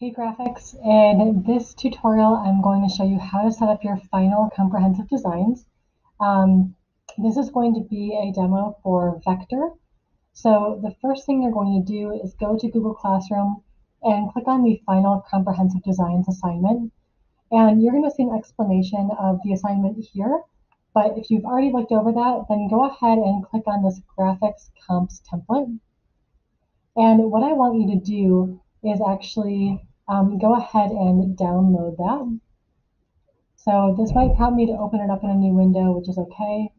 Hey graphics, in this tutorial I'm going to show you how to set up your final comprehensive designs. This is going to be a demo for Vectr. So the first thing you're going to do is go to Google Classroom and click on the final comprehensive designs assignment. And you're going to see an explanation of the assignment here. But if you've already looked over that, then go ahead and click on this graphics comps template. And what I want you to do is actually go ahead and download that. So this might prompt me to open it up in a new window, which is okay.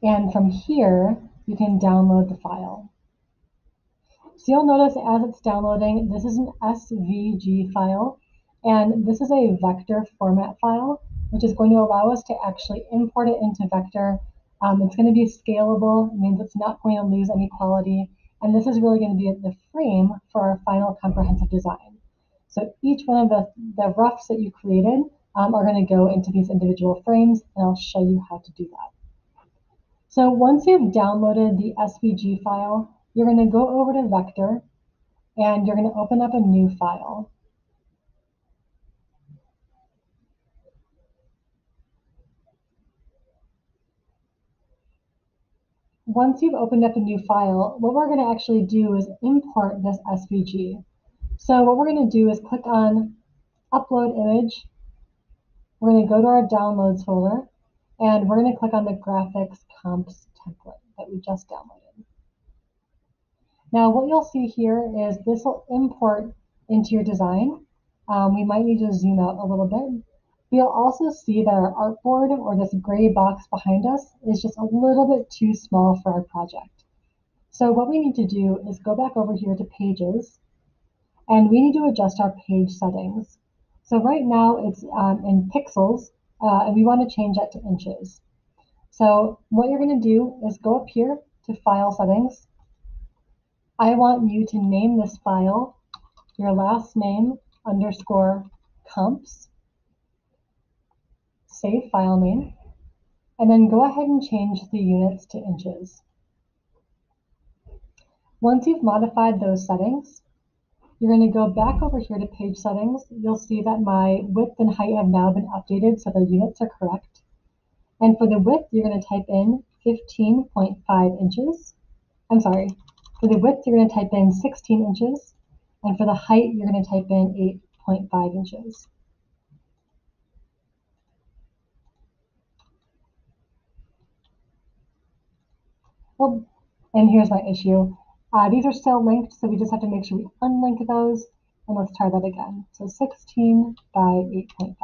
And from here, you can download the file. So you'll notice as it's downloading, this is an SVG file, and this is a vector format file, which is going to allow us to actually import it into Vectr. It's going to be scalable, means it's not going to lose any quality, and this is really going to be the frame for our final comprehensive design. So each one of the roughs that you created are going to go into these individual frames, and I'll show you how to do that. So once you've downloaded the SVG file, you're going to go over to Vectr and you're going to open up a new file. Once you've opened up a new file, what we're going to actually do is import this SVG. So what we're going to do is click on Upload Image. We're going to go to our Downloads folder, and we're going to click on the Graphics Comps template that we just downloaded. Now what you'll see here is this will import into your design. We might need to zoom out a little bit. You'll also see that our artboard, or this gray box behind us, is just a little bit too small for our project. So what we need to do is go back over here to Pages, and we need to adjust our page settings. So right now it's in pixels, and we want to change that to inches. So what you're going to do is go up here to File Settings. I want you to name this file your last name underscore comps, save file name, and then go ahead and change the units to inches. Once you've modified those settings, you're going to go back over here to page settings. You'll see that my width and height have now been updated so the units are correct. And for the width, you're going to type in 15.5 inches. I'm sorry, for the width, you're going to type in 16 inches. And for the height, you're going to type in 8.5 inches. Well, and here's my issue. These are still linked, so we just have to make sure we unlink those. And let's try that again. So 16 by 8.5.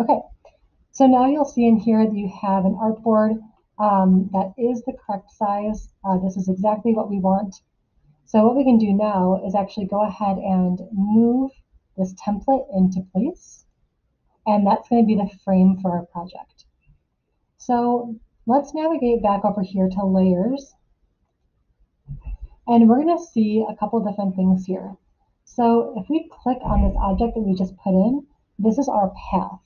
Okay, so now you'll see in here that you have an artboard that is the correct size. This is exactly what we want. So what we can do now is actually go ahead and move this template into place. And that's going to be the frame for our project. So let's navigate back over here to Layers. And we're going to see a couple different things here. So if we click on this object that we just put in, this is our path.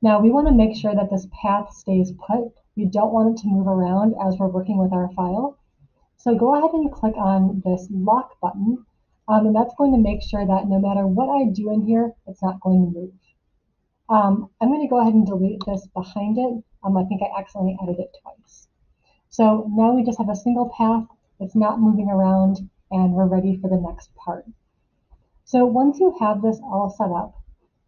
Now we want to make sure that this path stays put. We don't want it to move around as we're working with our file. So go ahead and click on this lock button, and that's going to make sure that no matter what I do in here, it's not going to move. I'm going to go ahead and delete this behind it. I think I accidentally edited it twice. So now we just have a single path. It's not moving around, and we're ready for the next part. So once you have this all set up,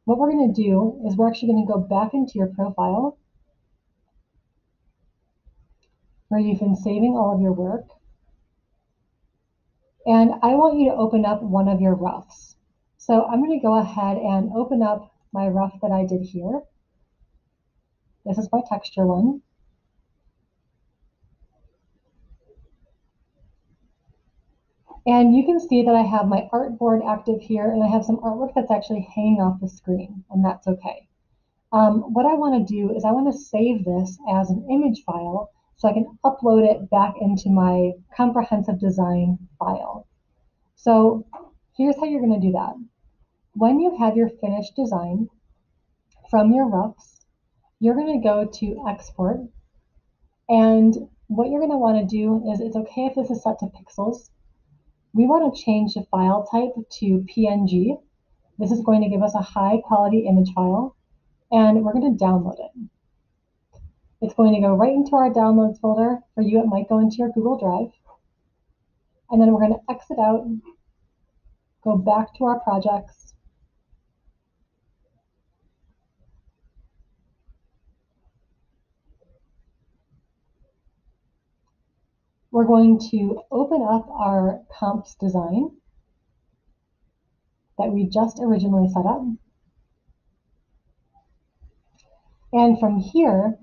what we're going to do is we're actually going to go back into your profile where you've been saving all of your work. And I want you to open up one of your roughs. So I'm going to go ahead and open up my rough that I did here. This is my texture one. And you can see that I have my artboard active here, and I have some artwork that's actually hanging off the screen, and that's okay. What I want to do is I want to save this as an image file so I can upload it back into my comprehensive design file. So here's how you're going to do that. When you have your finished design from your roughs, you're going to go to Export, and what you're going to want to do is, it's okay if this is set to pixels. We want to change the file type to PNG. This is going to give us a high quality image file, and we're going to download it. It's going to go right into our downloads folder. For you, it might go into your Google Drive. And then we're going to exit out, go back to our projects. We're going to open up our comps design that we just originally set up. And from here,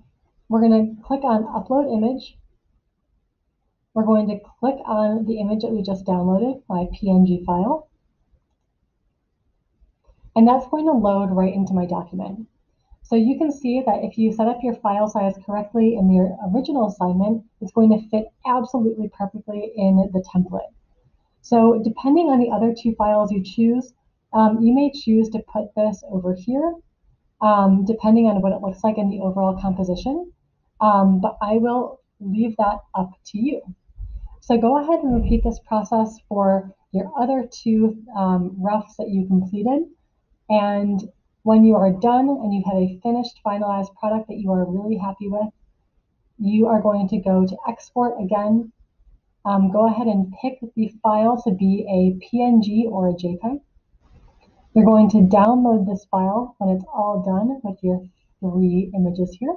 we're going to click on Upload Image. We're going to click on the image that we just downloaded, my PNG file. And that's going to load right into my document. So you can see that if you set up your file size correctly in your original assignment, it's going to fit absolutely perfectly in the template. So depending on the other two files you choose, you may choose to put this over here, depending on what it looks like in the overall composition. But I will leave that up to you. So go ahead and repeat this process for your other two roughs that you completed. And when you are done and you have a finished, finalized product that you are really happy with, you are going to go to export again. Go ahead and pick the file to be a PNG or a JPEG. You're going to download this file when it's all done with your 3 images here.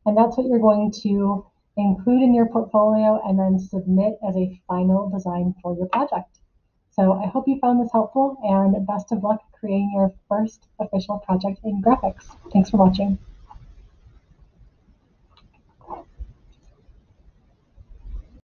And that's what you're going to include in your portfolio and then submit as a final design for your project. So I hope you found this helpful, and best of luck creating your first official project in graphics. Thanks for watching.